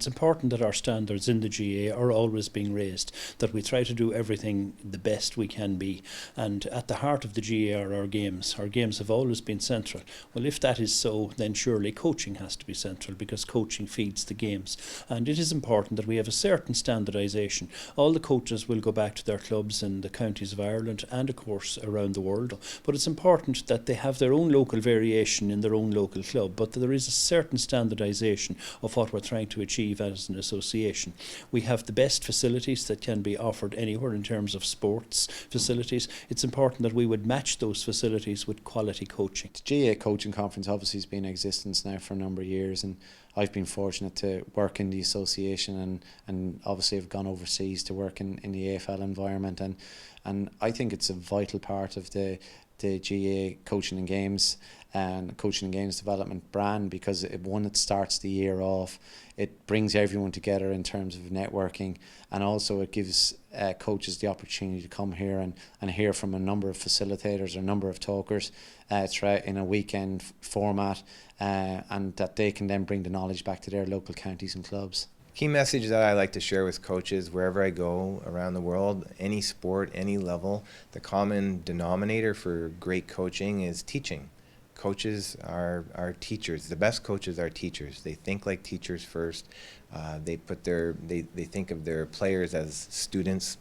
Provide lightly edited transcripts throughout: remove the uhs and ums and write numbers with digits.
It's important that our standards in the GAA are always being raised, that we try to do everything the best we can be. And at the heart of the GAA are our games. Our games have always been central. Well, if that is so, then surely coaching has to be central, because coaching feeds the games. And it is important that we have a certain standardisation. All the coaches will go back to their clubs in the counties of Ireland and, of course, around the world. But it's important that they have their own local variation in their own local club, but there is a certain standardisation of what we're trying to achieve as an association. We have the best facilities that can be offered anywhere in terms of sports facilities. It's important that we would match those facilities with quality coaching. The GAA Coaching Conference obviously has been in existence now for a number of years, and I've been fortunate to work in the association and obviously have gone overseas to work in the AFL environment, and I think it's a vital part of the GAA Coaching and Games development brand, because it starts the year off, it brings everyone together in terms of networking, and also it gives coaches the opportunity to come here and hear from a number of facilitators or a number of talkers throughout in a weekend format, and that they can then bring the knowledge back to their local counties and clubs. Key message that I like to share with coaches wherever I go around the world, any sport, any level, the common denominator for great coaching is teaching. Coaches are teachers. The best coaches are teachers. They think like teachers first. They think of their players as students,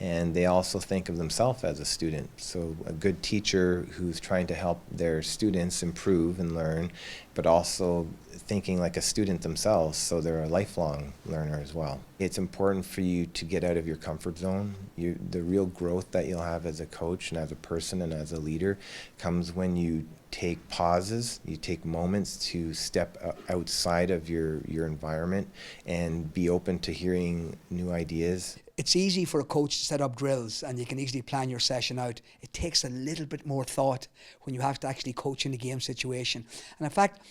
and they also think of themselves as a student. So a good teacher who's trying to help their students improve and learn, but also thinking like a student themselves, so they're a lifelong learner as well. It's important for you to get out of your comfort zone. The real growth that you'll have as a coach and as a person and as a leader comes when you take pauses, you take moments to step outside of your environment and be open to hearing new ideas. It's easy for a coach to set up drills and you can easily plan your session out. It takes a little bit more thought when you have to actually coach in a game situation. And in fact,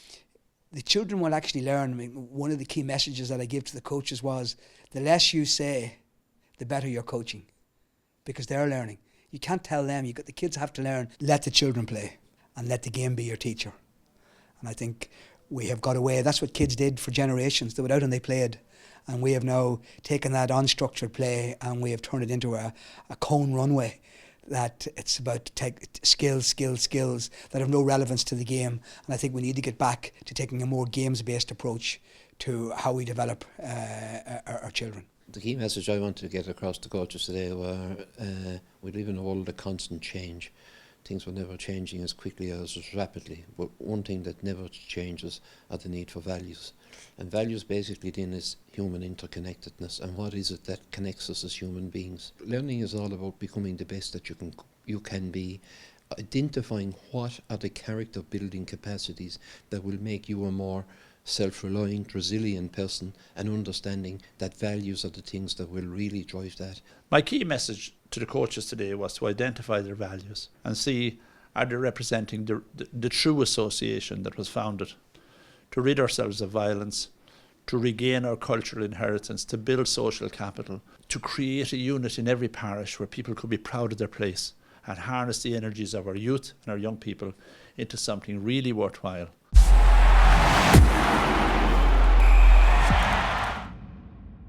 the children will actually learn. I mean, one of the key messages that I give to the coaches was, the less you say, the better you're coaching, because they're learning. You can't tell them. The kids have to learn. Let the children play and let the game be your teacher. And I think we have got away. That's what kids did for generations. They went out and they played. And we have now taken that unstructured play and we have turned it into a cone runway, that it's about skills that have no relevance to the game. And I think we need to get back to taking a more games-based approach to how we develop our children. The key message I want to get across to coaches today were we live in a world of constant change. Things were never changing as quickly as rapidly, but one thing that never changes are the need for values. And values basically then is human interconnectedness, and what is it that connects us as human beings. Learning is all about becoming the best that you can be, identifying what are the character building capacities that will make you a more self-reliant, resilient person, and understanding that values are the things that will really drive that. My key message to the coaches today was to identify their values and see, are they representing the true association that was founded to rid ourselves of violence, to regain our cultural inheritance, to build social capital, to create a unit in every parish where people could be proud of their place and harness the energies of our youth and our young people into something really worthwhile.